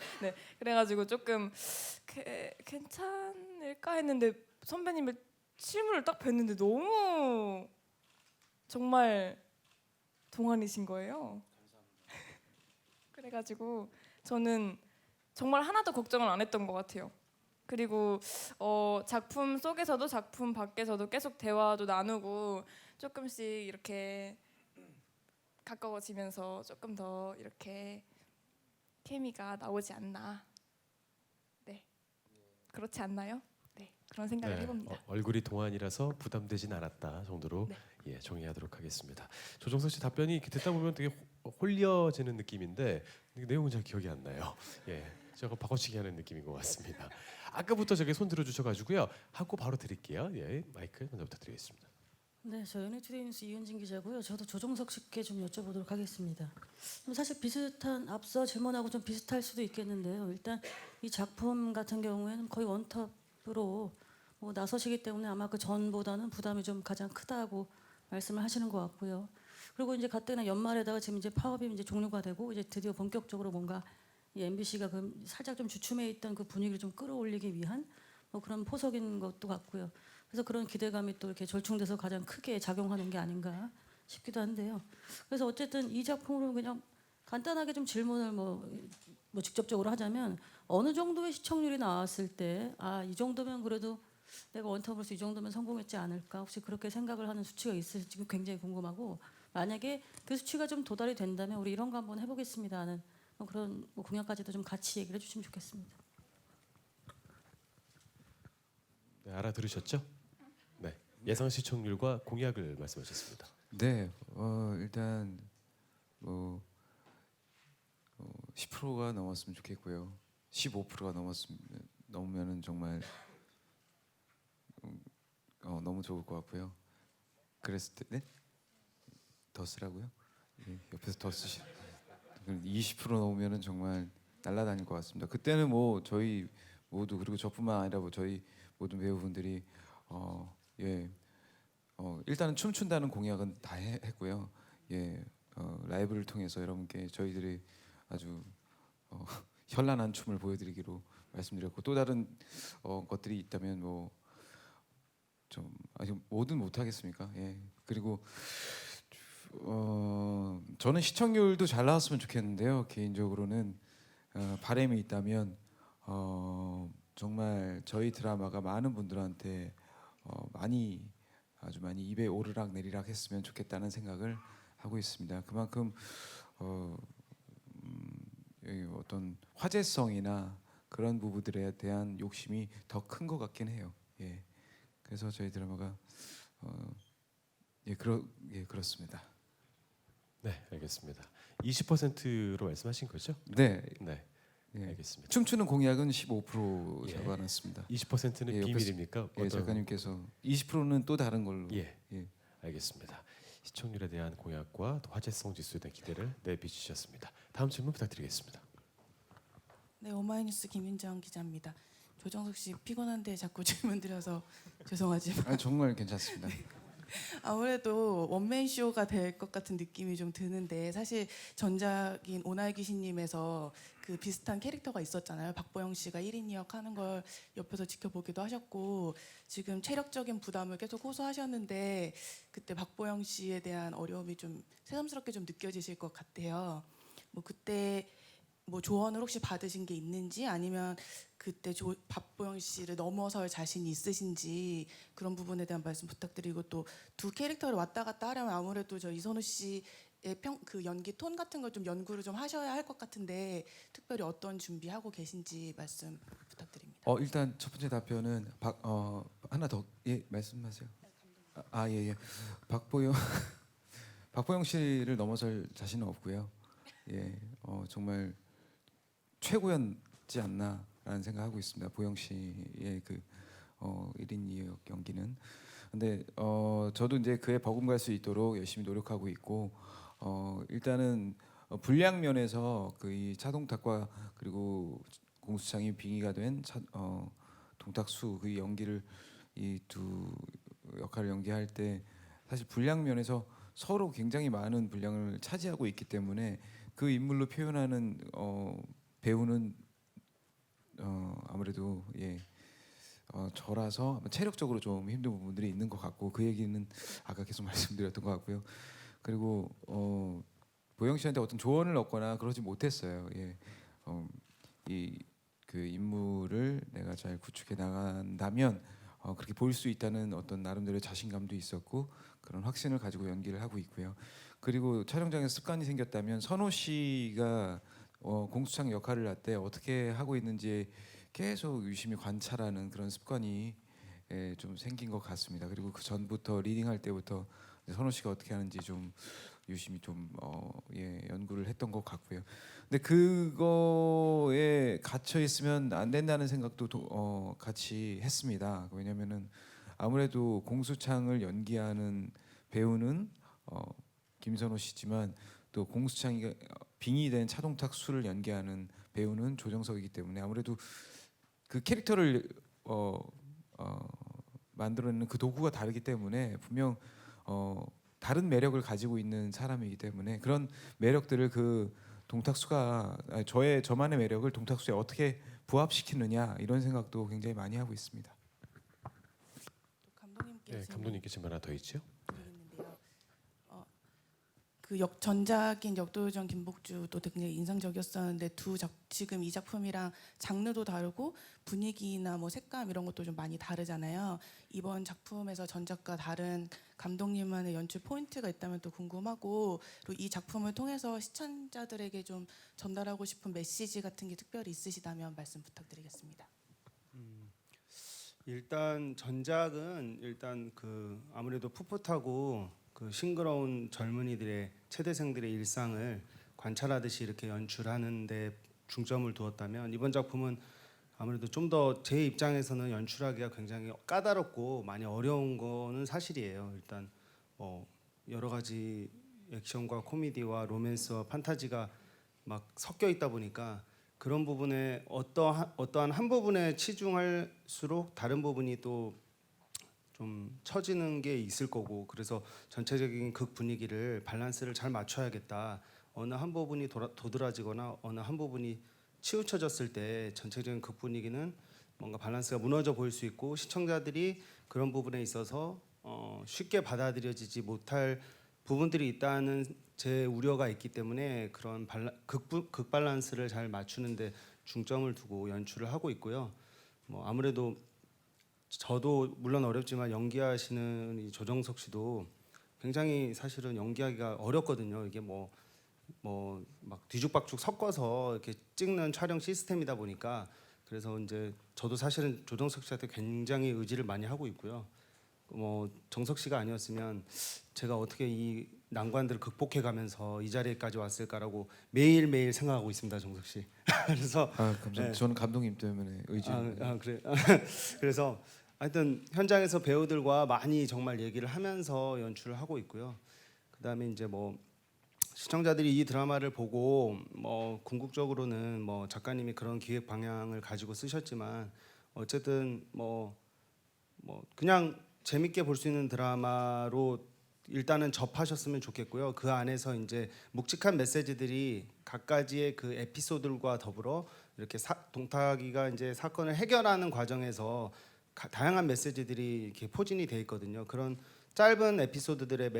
그래가지고 조금 괜찮을까 했는데 선배님의 실물을 딱 뵀는데 너무 정말 동안이신 거예요. 그래가지고 저는 정말 하나도 걱정을 안 했던 것 같아요. 그리고 작품 속에서도 작품 밖에서도 계속 대화도 나누고 조금씩 이렇게 가까워지면서 조금 더 이렇게 케미가 나오지 않나. 네, 그렇지 않나요? 네, 그런 생각을 네, 해봅니다. 얼굴이 동안이라서 부담되진 않았다 정도로 네. 예, 정리하도록 하겠습니다. 조정석 씨 답변이 이렇게 듣다 보면 되게 홀려지는 느낌인데 내용은 잘 기억이 안 나요. 예, 저거 바꿔치기 하는 느낌인 것 같습니다. 아까부터 저게 손 들어주셔가지고요. 하고 바로 드릴게요. 예, 마이크 먼저 부탁드리겠습니다. 네, 저 NH투데이뉴스 이은진 기자고요. 저도 조정석 씨께 좀 여쭤보도록 하겠습니다. 사실 비슷한 앞서 질문하고 좀 비슷할 수도 있겠는데요. 일단 이 작품 같은 경우에는 거의 원톱으로 나서시기 때문에 아마 그 전보다는 부담이 좀 가장 크다고 말씀을 하시는 것 같고요. 그리고 이제 가뜩이나 연말에다가 지금 이제 파업이 이제 종료가 되고 이제 드디어 본격적으로 뭔가 이 MBC가 그 살짝 좀 주춤해 있던 그 분위기를 좀 끌어올리기 위한 그런 포석인 것도 같고요. 그래서 그런 기대감이 또 이렇게 절충돼서 가장 크게 작용하는 게 아닌가 싶기도 한데요. 그래서 어쨌든 이 작품으로 그냥 간단하게 좀 질문을 직접적으로 하자면 어느 정도의 시청률이 나왔을 때 이 정도면 그래도 내가 원톱으로서 이 정도면 성공했지 않을까 혹시 그렇게 생각을 하는 수치가 있을지 굉장히 궁금하고 만약에 그 수치가 좀 도달이 된다면 우리 이런 거 한번 해보겠습니다 하는 그런 공약까지도 좀 같이 얘기를 해주시면 좋겠습니다. 네, 알아들으셨죠? 네, 예상 시청률과 공약을 말씀하셨습니다. 네, 일단 10%가 넘었으면 좋겠고요. 15%가 넘으면은 정말 너무 좋을 것 같고요. 그랬을 때 네? 더 쓰라고요? 예, 옆에서 더 쓰시. 20% 넘으면은 정말 날아다닐 것 같습니다. 그때는 저희 모두 그리고 저뿐만 아니라 저희 모든 배우분들이 일단은 춤춘다는 공약은 다 했고요. 예, 라이브를 통해서 여러분께 저희들이 아주 현란한 춤을 보여드리기로 말씀드렸고 또 다른 것들이 있다면 좀 아직 뭐든 못하겠습니까? 예, 그리고 저는 시청률도 잘 나왔으면 좋겠는데요. 개인적으로는 바람이 있다면 정말 저희 드라마가 많은 분들한테 아주 많이 입에 오르락 내리락 했으면 좋겠다는 생각을 하고 있습니다. 그만큼 어떤 화제성이나 그런 부분들에 대한 욕심이 더 큰 것 같긴 해요. 예, 그래서 저희 드라마가 그렇습니다. 네, 알겠습니다. 20%로 말씀하신 거죠? 네, 네, 예. 알겠습니다. 춤추는 공약은 15% 잡아놨습니다. 20%는 예, 비밀입니까? 예, 작가님께서 20%는 또 다른 걸로. 예, 예. 알겠습니다. 시청률에 대한 공약과 또 화제성 지수에 대한 기대를 내비치셨습니다. 다음 질문 부탁드리겠습니다. 네, 오마이뉴스 김윤정 기자입니다. 조정석 씨 피곤한데 자꾸 질문 드려서 죄송하지만 정말 괜찮습니다. 아무래도 원맨 쇼가 될 것 같은 느낌이 좀 드는데 사실 전작인 오날귀신님에서 그 비슷한 캐릭터가 있었잖아요. 박보영 씨가 1인 2역 하는 걸 옆에서 지켜보기도 하셨고 지금 체력적인 부담을 계속 호소하셨는데 그때 박보영 씨에 대한 어려움이 좀 새삼스럽게 좀 느껴지실 것 같아요. 그때 조언을 혹시 받으신 게 있는지 아니면 그때 박보영 씨를 넘어설 자신이 있으신지 그런 부분에 대한 말씀 부탁드리고 또 두 캐릭터를 왔다 갔다 하려면 아무래도 저 이선우 씨의 그 연기 톤 같은 걸 좀 연구를 좀 하셔야 할 것 같은데 특별히 어떤 준비하고 계신지 말씀 부탁드립니다. 일단 첫 번째 답변은 하나 더 말씀하세요. 예. 박보영 씨를 넘어설 자신은 없고요. 예, 정말 최고였지 않나라는 생각하고 있습니다. 보영 씨의 그 1인 2역 연기는. 근데 저도 이제 그에 버금갈 수 있도록 열심히 노력하고 있고 일단은 분량 면에서 그 이 차동탁과 그리고 공수창이 빙의가 된 동탁수 그 연기를 이 두 역할을 연기할 때 사실 분량 면에서 서로 굉장히 많은 분량을 차지하고 있기 때문에 그 인물로 표현하는 배우는 아무래도 저라서 체력적으로 좀 힘든 부분들이 있는 것 같고 그 얘기는 아까 계속 말씀드렸던 것 같고요. 그리고 보영 씨한테 어떤 조언을 얻거나 그러지 못했어요. 예, 이 그 인물을 내가 잘 구축해 나간다면 그렇게 보일 수 있다는 어떤 나름대로의 자신감도 있었고 그런 확신을 가지고 연기를 하고 있고요. 그리고 촬영장에서 습관이 생겼다면 선호 씨가 공수창 역할을 할 때 어떻게 하고 있는지에 계속 유심히 관찰하는 그런 습관이 좀 생긴 것 같습니다. 그리고 그 전부터 리딩할 때부터 선호 씨가 어떻게 하는지 좀 유심히 좀 연구를 했던 것 같고요. 근데 그거에 갇혀 있으면 안 된다는 생각도 같이 했습니다. 왜냐면은 아무래도 공수창을 연기하는 배우는 김선호 씨지만 또 공수창이 빙의된 차동탁 수를 연기하는 배우는 조정석이기 때문에 아무래도 그 캐릭터를 만들어내는 그 도구가 다르기 때문에 분명 다른 매력을 가지고 있는 사람이기 때문에 그런 매력들을 그 동탁수가 저만의 매력을 동탁수에 어떻게 부합시키느냐 이런 생각도 굉장히 많이 하고 있습니다. 네, 감독님께 질문 하나 더 있죠? 있는데요. 그 전작인 역도요정 김복주도 굉장히 인상적이었었는데 지금 이 작품이랑 장르도 다르고 분위기나 뭐 색감 이런 것도 좀 많이 다르잖아요. 이번 작품에서 전작과 다른 감독님만의 연출 포인트가 있다면 또 궁금하고, 그리고 이 작품을 통해서 시청자들에게 좀 전달하고 싶은 메시지 같은 게 특별히 있으시다면 말씀 부탁드리겠습니다. 일단 전작은 일단 그 아무래도 풋풋하고 그 싱그러운 젊은이들의 체대생들의 일상을 관찰하듯이 이렇게 연출하는데 중점을 두었다면, 이번 작품은 아무래도 좀 더 제 입장에서는 연출하기가 굉장히 까다롭고 많이 어려운 거는 사실이에요. 일단 여러 가지 액션과 코미디와 로맨스와 판타지가 막 섞여 있다 보니까 그런 부분에 어떠한 한 부분에 치중할수록 다른 부분이 또 좀 처지는 게 있을 거고, 그래서 전체적인 극 분위기를 밸런스를 잘 맞춰야겠다. 어느 한 부분이 도드라지거나 어느 한 부분이 치우쳐졌을 때 전체적인 극 분위기는 뭔가 밸런스가 무너져 보일 수 있고, 시청자들이 그런 부분에 있어서 쉽게 받아들여지지 못할 부분들이 있다는 제 우려가 있기 때문에 그런 극 밸런스를 잘 맞추는데 중점을 두고 연출을 하고 있고요. 아무래도 저도 물론 어렵지만 연기하시는 이 조정석 씨도 굉장히 사실은 연기하기가 어렵거든요. 이게 막 뒤죽박죽 섞어서 이렇게 찍는 촬영 시스템이다 보니까, 그래서 이제 저도 사실은 조정석 씨한테 굉장히 의지를 많이 하고 있고요. 정석 씨가 아니었으면 제가 어떻게 이 난관들을 극복해 가면서 이 자리까지 왔을까라고 매일매일 생각하고 있습니다, 정석 씨. 그래서 감사합니다. 네. 저는 감독님 때문에 의지. 그래. 그래서 하여튼 현장에서 배우들과 많이 정말 얘기를 하면서 연출을 하고 있고요. 그다음에 이제 시청자들이 이 드라마를 보고 궁극적으로는 작가님이 그런 기획 방향을 가지고 쓰셨지만 어쨌든 그냥 재밌게 볼 수 있는 드라마로 일단은 접하셨으면 좋겠고요. 그 안에서 이제 묵직한 메시지들이 각가지의 그 에피소드들과 더불어 이렇게 동탁이가 이제 사건을 해결하는 과정에서 다양한 메시지들이 이렇게 포진이 돼 있거든요. 그런 짧은 에피소드들의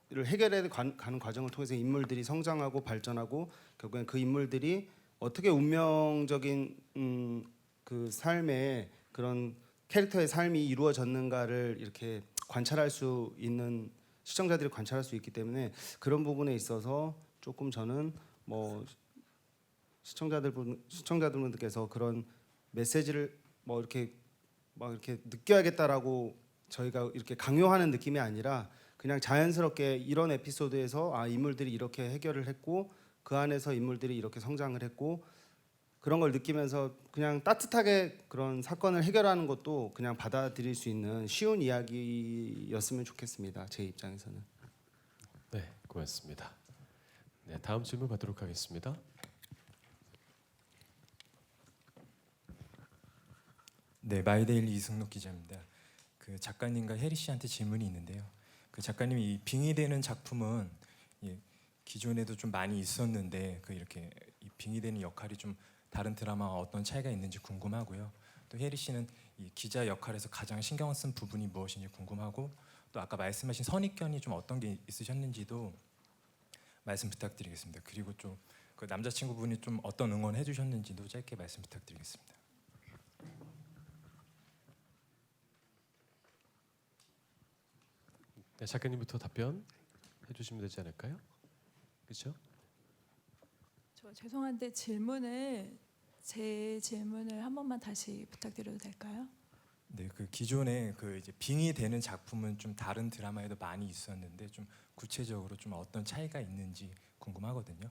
를 해결해 가는 과정을 통해서 인물들이 성장하고 발전하고 결국엔 그 인물들이 어떻게 운명적인 그 삶의 그런 캐릭터의 삶이 이루어졌는가를 이렇게 관찰할 수 있는, 시청자들이 관찰할 수 있기 때문에 그런 부분에 있어서 조금 저는 시청자들분께서 그런 메시지를 이렇게 느껴야겠다라고 저희가 이렇게 강요하는 느낌이 아니라 그냥 자연스럽게 이런 에피소드에서 인물들이 이렇게 해결을 했고 그 안에서 인물들이 이렇게 성장을 했고 그런 걸 느끼면서 그냥 따뜻하게 그런 사건을 해결하는 것도 그냥 받아들일 수 있는 쉬운 이야기였으면 좋겠습니다. 제 입장에서는. 네, 고맙습니다. 네, 다음 질문 받도록 하겠습니다. 네, 마이데일리 이승록 기자입니다. 그 작가님과 혜리 씨한테 질문이 있는데요. 그 작가님이 이 빙의되는 작품은 기존에도 좀 많이 있었는데 이렇게 이 빙의되는 역할이 좀 다른 드라마와 어떤 차이가 있는지 궁금하고요. 또 혜리 씨는 이 기자 역할에서 가장 신경 쓴 부분이 무엇인지 궁금하고, 또 아까 말씀하신 선입견이 좀 어떤 게 있으셨는지도 말씀 부탁드리겠습니다. 그리고 좀 그 남자친구분이 좀 어떤 응원해 주셨는지도 짧게 말씀 부탁드리겠습니다. 네, 작가님부터 답변 해주시면 되지 않을까요? 그렇죠? 저 죄송한데 질문을 제 질문을 한 번만 다시 부탁드려도 될까요? 네, 그 기존에 그 이제 빙의 되는 작품은 좀 다른 드라마에도 많이 있었는데 좀 구체적으로 좀 어떤 차이가 있는지 궁금하거든요.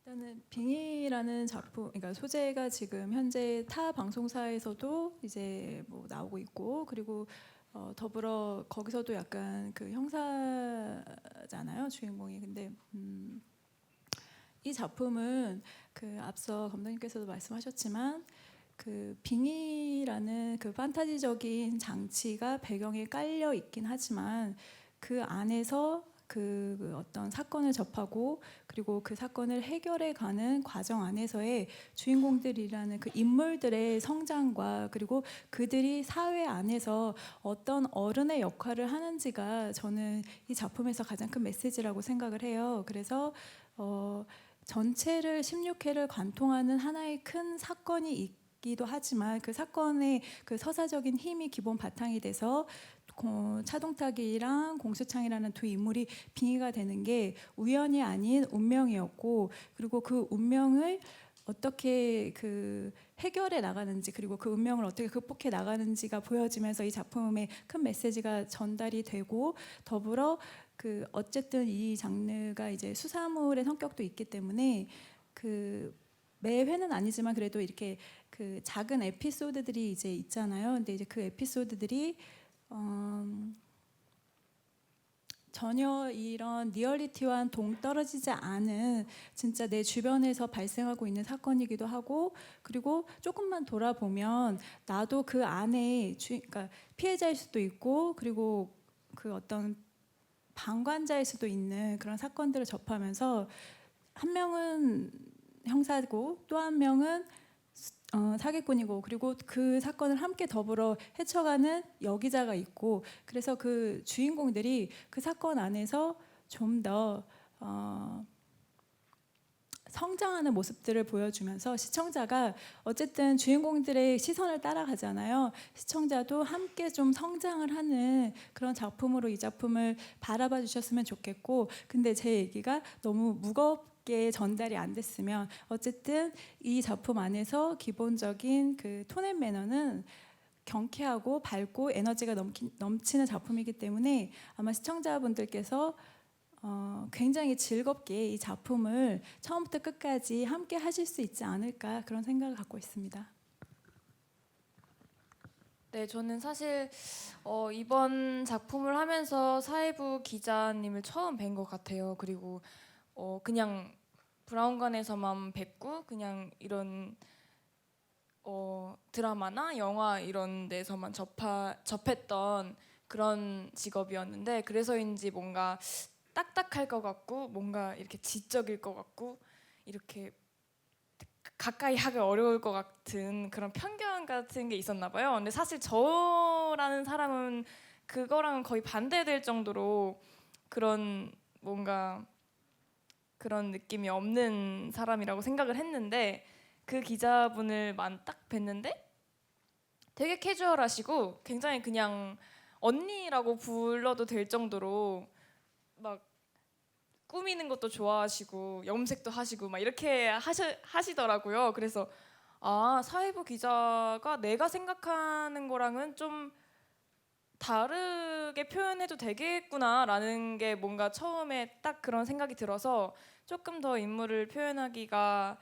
일단은 빙의라는 작품, 그러니까 소재가 지금 현재 타 방송사에서도 이제 뭐 나오고 있고, 그리고 더불어 거기서도 약간 그 형사잖아요, 주인공이. 근데 이 작품은 그 앞서 감독님께서도 말씀하셨지만 그 빙의라는 그 판타지적인 장치가 배경에 깔려 있긴 하지만 그 안에서 그 어떤 사건을 접하고 그리고 그 사건을 해결해 가는 과정 안에서의 주인공들이라는 그 인물들의 성장과 그리고 그들이 사회 안에서 어떤 어른의 역할을 하는지가 저는 이 작품에서 가장 큰 메시지라고 생각을 해요. 그래서 전체를 16회를 관통하는 하나의 큰 사건이 있기도 하지만 그 사건의 그 서사적인 힘이 기본 바탕이 돼서 차동탁이랑 공수창이라는 두 인물이 빙의가 되는 게 우연이 아닌 운명이었고, 그리고 그 운명을 어떻게 그 해결해 나가는지 그리고 그 운명을 어떻게 극복해 나가는지가 보여지면서 이 작품의 큰 메시지가 전달이 되고, 더불어 그 어쨌든 이 장르가 이제 수사물의 성격도 있기 때문에 그 매 회는 아니지만 그래도 이렇게 그 작은 에피소드들이 이제 있잖아요. 근데 이제 그 에피소드들이 전혀 이런 리얼리티와 동떨어지지 않은 진짜 내 주변에서 발생하고 있는 사건이기도 하고, 그리고 조금만 돌아보면 나도 그 안에 그러니까 피해자일 수도 있고 그리고 그 어떤 방관자일 수도 있는 그런 사건들을 접하면서 한 명은 형사고 또 한 명은 사기꾼이고, 그리고 그 사건을 함께 더불어 헤쳐가는 여기자가 있고, 그래서 그 주인공들이 그 사건 안에서 좀 더 성장하는 모습들을 보여주면서 시청자가 어쨌든 주인공들의 시선을 따라가잖아요. 시청자도 함께 좀 성장을 하는 그런 작품으로 이 작품을 바라봐 주셨으면 좋겠고, 근데 제 얘기가 너무 무겁게 전달이 안 됐으면, 어쨌든 이 작품 안에서 기본적인 그 톤앤 매너는 경쾌하고 밝고 에너지가 넘치는 작품이기 때문에 아마 시청자분들께서 굉장히 즐겁게 이 작품을 처음부터 끝까지 함께 하실 수 있지 않을까, 그런 생각을 갖고 있습니다. 네, 저는 사실 이번 작품을 하면서 사회부 기자님을 처음 뵌 것 같아요. 그리고 그냥 브라운관에서만 뵙고 그냥 이런 드라마나 영화 이런 데서만 접했던 그런 직업이었는데, 그래서인지 뭔가 딱딱할 것 같고 뭔가 이렇게 지적일 것 같고 이렇게 가까이 하기 어려울 것 같은 그런 편견 같은 게 있었나 봐요. 근데 사실 저라는 사람은 그거랑은 거의 반대될 정도로 그런 뭔가 그런 느낌이 없는 사람이라고 생각을 했는데, 그 기자분을 딱 뵀는데 되게 캐주얼하시고 굉장히 그냥 언니라고 불러도 될 정도로 막 꾸미는 것도 좋아하시고 염색도 하시고 막 이렇게 하시더라고요. 그래서 사회부 기자가 내가 생각하는 거랑은 좀 다르게 표현해도 되겠구나라는 게 뭔가 처음에 딱 그런 생각이 들어서 조금 더 인물을 표현하기가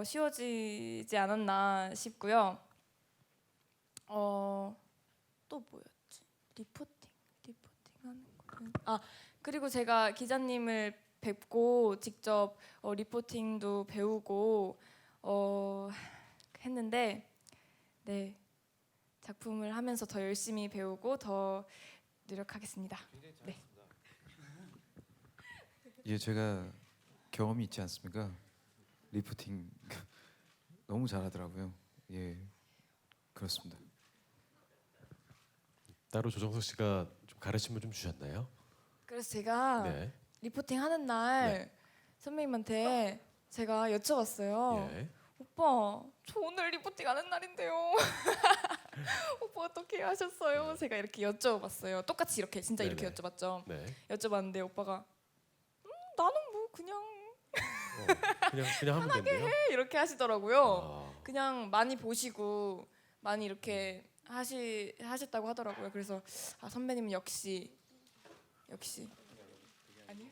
쉬워지지 않았나 싶고요. 또 뭐였지? 리포팅하는 거. 그리고 제가 기자님을 뵙고 직접 리포팅도 배우고 했는데, 네, 작품을 하면서 더 열심히 배우고 더 노력하겠습니다. 네. 예, 제가 경험이 있지 않습니까? 리프팅 너무 잘하더라고요. 예, 그렇습니다. 따로 조정석 씨가 좀 가르침을 좀 주셨나요? 그래서 제가 네. 리포팅 하는 날 선배님한테 제가 여쭤봤어요. 예. 오빠, 저 오늘 리포팅 하는 날인데요. 오빠 어떻게 하셨어요? 제가 이렇게 여쭤봤어요. 똑같이 이렇게 진짜 이렇게 네네. 여쭤봤죠. 네. 여쭤봤는데 오빠가 나 그냥 그냥 하면 된대요. 이렇게 하시더라고요. 아, 그냥 많이 보시고 많이 이렇게 하셨다고 하더라고요. 그래서 선배님은 역시 아니요.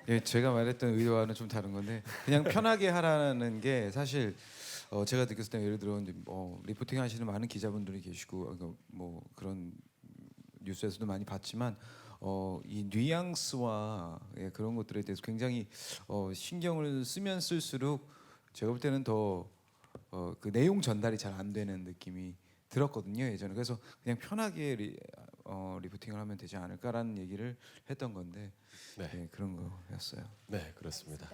예, 제가 말했던 의도와는 좀 다른 건데 그냥 편하게 하라는 게 사실 제가 느꼈을 때 예를 들어 이제 리포팅 하시는 많은 기자분들이 계시고 뭐 그런 뉴스에서도 많이 봤지만 이 뉘앙스와 그런 것들에 대해서 굉장히 신경을 쓰면 쓸수록 제가 볼 때는 더 그 내용 전달이 잘 안 되는 느낌이 들었거든요 예전에. 그래서 그냥 편하게 리포팅을 하면 되지 않을까라는 얘기를 했던 건데 네. 그런 거였어요. 네, 그렇습니다.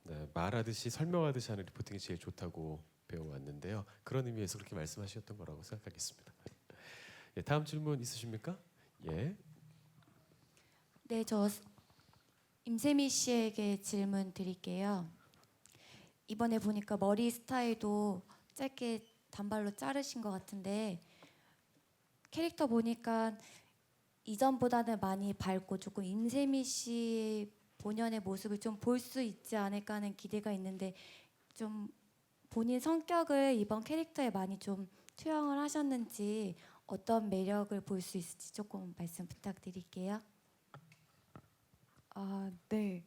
네, 말하듯이 설명하듯이 하는 리포팅이 제일 좋다고 배워왔는데요. 그런 의미에서 그렇게 말씀하셨던 거라고 생각하겠습니다. 예, 다음 질문 있으십니까? 예. 네, 저 임세미 씨에게 질문 드릴게요. 이번에 보니까 머리 스타일도 짧게 단발로 자르신 것 같은데 캐릭터 보니까 이전보다는 많이 밝고 조금 임세미 씨 본연의 모습을 좀 볼 수 있지 않을까 하는 기대가 있는데 좀 본인 성격을 이번 캐릭터에 많이 좀 투영을 하셨는지 어떤 매력을 볼 수 있을지 조금 말씀 부탁드릴게요. 네.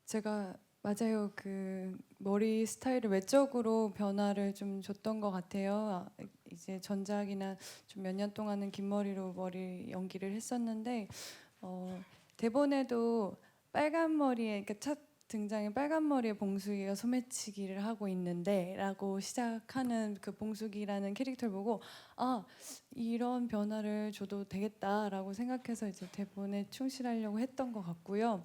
제가 맞아요. 그 머리 스타일을 외적으로 변화를 좀 줬던 것 같아요. 이제 전작이나 좀 몇 년 동안은 긴 머리로 머리 연기를 했었는데 대본에도 빨간 머리에 그러니까 첫 등장에 빨간 머리에 봉숙이가 소매치기를 하고 있는데라고 시작하는 그 봉숙이라는 캐릭터를 보고 이런 변화를 줘도 되겠다라고 생각해서 이제 대본에 충실하려고 했던 것 같고요.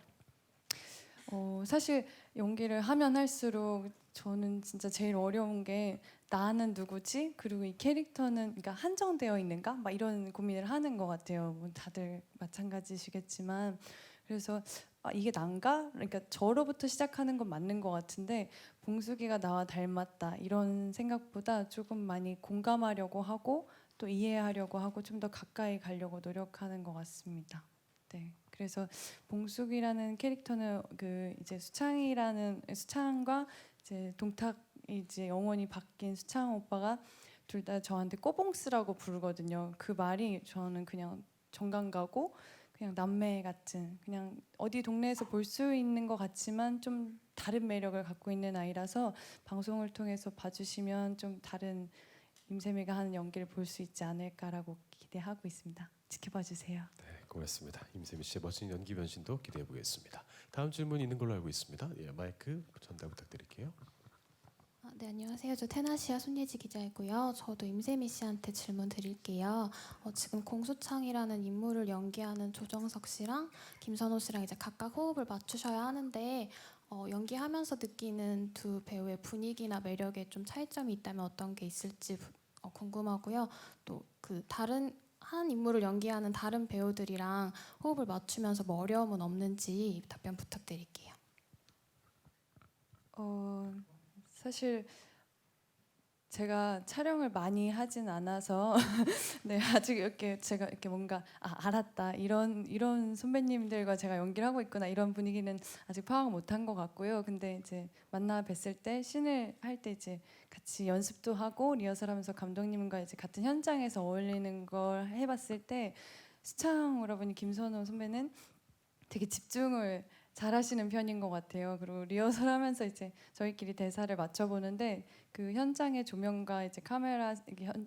사실 연기를 하면 할수록 저는 진짜 제일 어려운 게 나는 누구지? 그리고 이 캐릭터는 그러니까 한정되어 있는가? 막 이런 고민을 하는 것 같아요. 뭐 다들 마찬가지시겠지만 그래서 이게 난가? 그러니까 저로부터 시작하는 건 맞는 것 같은데 봉숙이가 나와 닮았다 이런 생각보다 조금 많이 공감하려고 하고 또 이해하려고 하고 좀 더 가까이 가려고 노력하는 것 같습니다. 네. 그래서 봉숙이라는 캐릭터는 그 이제 수창과 이제 동탁 이제 영원히 바뀐 수창 오빠가 둘 다 저한테 꼬봉스라고 부르거든요. 그 말이 저는 그냥 정감 가고 그냥 남매 같은 그냥 어디 동네에서 볼 수 있는 것 같지만 좀 다른 매력을 갖고 있는 아이라서 방송을 통해서 봐주시면 좀 다른 임세미가 하는 연기를 볼 수 있지 않을까라고 기대하고 있습니다. 지켜봐 주세요. 네, 고맙습니다. 임세미 씨의 멋진 연기 변신도 기대해 보겠습니다. 다음 질문 있는 걸로 알고 있습니다. 예, 마이크 전달 부탁드릴게요. 네, 안녕하세요. 저 테나시아 손예지 기자이고요. 저도 임세미 씨한테 질문 드릴게요. 지금 공수창이라는 인물을 연기하는 조정석 씨랑 김선호 씨랑 이제 각각 호흡을 맞추셔야 하는데 연기하면서 느끼는 두 배우의 분위기나 매력에 좀 차이점이 있다면 어떤 게 있을지 궁금하고요. 또 그 다른 한 인물을 연기하는 다른 배우들이랑 호흡을 맞추면서 뭐 어려움은 없는지 답변 부탁드릴게요. 사실 제가 촬영을 많이 하진 않아서 네, 아직 이렇게 제가 이렇게 뭔가 알았다 이런 선배님들과 제가 연기를 하고 있구나 이런 분위기는 아직 파악을 못한 것 같고요. 근데 이제 만나 뵀을 때 씬을 할 때 이제 같이 연습도 하고 리허설하면서 감독님과 이제 같은 현장에서 어울리는 걸 해봤을 때 수창 오라버니 김선호 선배는 되게 집중을 잘하시는 편인 것 같아요. 그리고 리허설하면서 이제 저희끼리 대사를 맞춰보는데 그 현장의 조명과 이제 카메라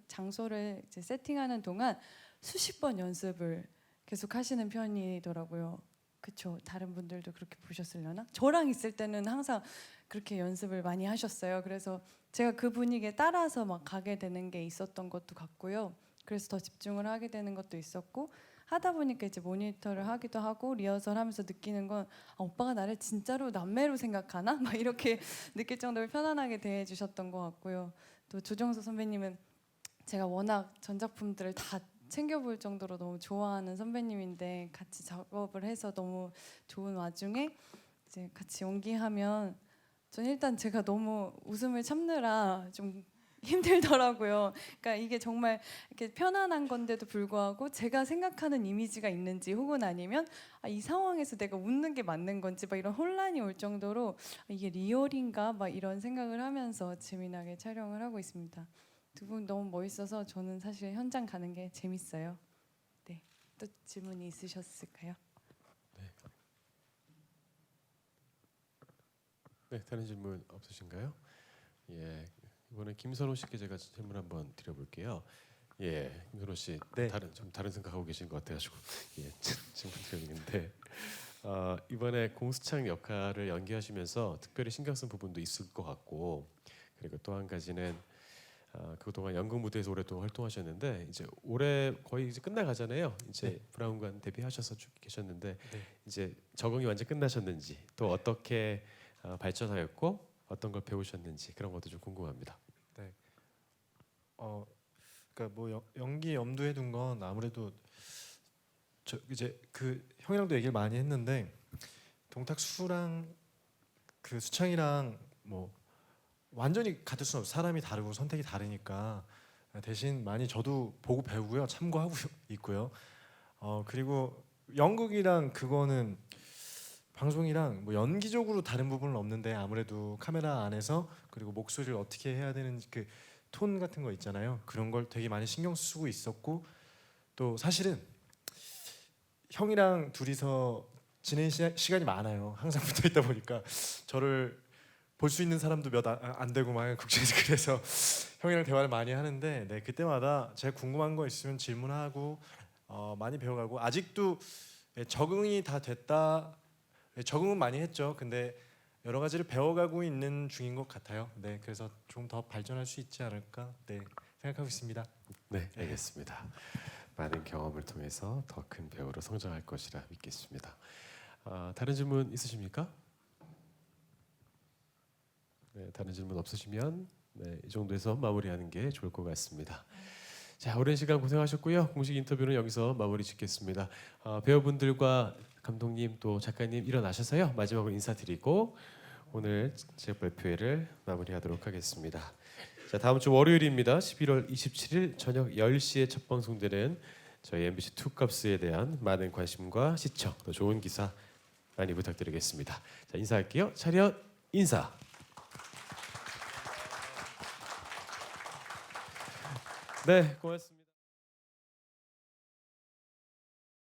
장소를 이제 세팅하는 동안 수십 번 연습을 계속 하시는 편이더라고요. 그렇죠? 다른 분들도 그렇게 보셨으려나? 저랑 있을 때는 항상 그렇게 연습을 많이 하셨어요. 그래서 제가 그 분위기에 따라서 막 가게 되는 게 있었던 것도 같고요. 그래서 더 집중을 하게 되는 것도 있었고. 하다 보니까 이제 모니터를 하기도 하고 리허설 하면서 느끼는 건 오빠가 나를 진짜로 남매로 생각하나? 막 이렇게 느낄 정도로 편안하게 대해주셨던 것 같고요. 또 조정석 선배님은 제가 워낙 전 작품들을 다 챙겨볼 정도로 너무 좋아하는 선배님인데 같이 작업을 해서 너무 좋은 와중에 이제 같이 연기하면 전 일단 제가 너무 웃음을 참느라 좀 힘들더라고요. 그러니까 이게 정말 이렇게 편안한 건데도 불구하고 제가 생각하는 이미지가 있는지 혹은 아니면 이 상황에서 내가 웃는 게 맞는 건지 막 이런 혼란이 올 정도로 이게 리얼인가 막 이런 생각을 하면서 재미나게 촬영을 하고 있습니다. 두 분 너무 멋있어서 저는 사실 현장 가는 게 재밌어요. 네, 또 질문이 있으셨을까요? 네, 다른 질문 없으신가요? 예, 이번에 김선호 씨께 제가 질문 한번 드려볼게요. 예, 김선호 씨, 네. 다른 생각하고 계신 것 같아가지고 예, 질문 드리는데 이번에 공수창 역할을 연기하시면서 특별히 신경 쓴 부분도 있을 것 같고, 그리고 또 한 가지는 그동안 연극 무대에서 오랫동안 활동하셨는데 이제 올해 거의 이제 끝나가잖아요. 이제 네. 브라운관 데뷔하셔서 쭉 계셨는데 네. 이제 적응이 완전 끝나셨는지, 또 어떻게 발전하였고 어떤 걸 배우셨는지 그런 것도 좀 궁금합니다. 네. 그러니까 뭐 연기 염두에 둔 건 아무래도 저 이제 그 형이랑도 얘기를 많이 했는데 동탁수랑 그 수창이랑 뭐 완전히 같을 수는 없어요. 사람이 다르고 선택이 다르니까 대신 많이 저도 보고 배우고요, 참고하고 있고요. 그리고 연극이랑 그거는 방송이랑 뭐 연기적으로 다른 부분은 없는데 아무래도 카메라 안에서 그리고 목소리를 어떻게 해야 되는 그 톤 같은 거 있잖아요. 그런 걸 되게 많이 신경 쓰고 있었고, 또 사실은 형이랑 둘이서 지낸 시간이 많아요. 항상 붙어 있다 보니까 저를 볼 수 있는 사람도 몇 안 되고 막 국제에서 그래서 형이랑 대화를 많이 하는데 네, 그때마다 제가 궁금한 거 있으면 질문하고 많이 배워가고 아직도 적응이 다 됐다. 적응은 많이 했죠. 근데 여러 가지를 배워가고 있는 중인 것 같아요. 네, 그래서 좀 더 발전할 수 있지 않을까 네, 생각하고 있습니다. 네, 알겠습니다. 많은 경험을 통해서 더 큰 배우로 성장할 것이라 믿겠습니다. 다른 질문 있으십니까? 네, 다른 질문 없으시면 네, 이 정도에서 마무리하는 게 좋을 것 같습니다. 자, 오랜 시간 고생하셨고요. 공식 인터뷰는 여기서 마무리 짓겠습니다. 배우분들과 감독님 또 작가님 일어나셔서요. 마지막으로 인사드리고 오늘 제작 발표회를 마무리하도록 하겠습니다. 자, 다음 주 월요일입니다. 11월 27일 저녁 10시에 첫 방송되는 저희 MBC 투캅스에 대한 많은 관심과 시청, 또 좋은 기사 많이 부탁드리겠습니다. 자, 인사할게요. 차렷 인사. 네, 고맙습니다.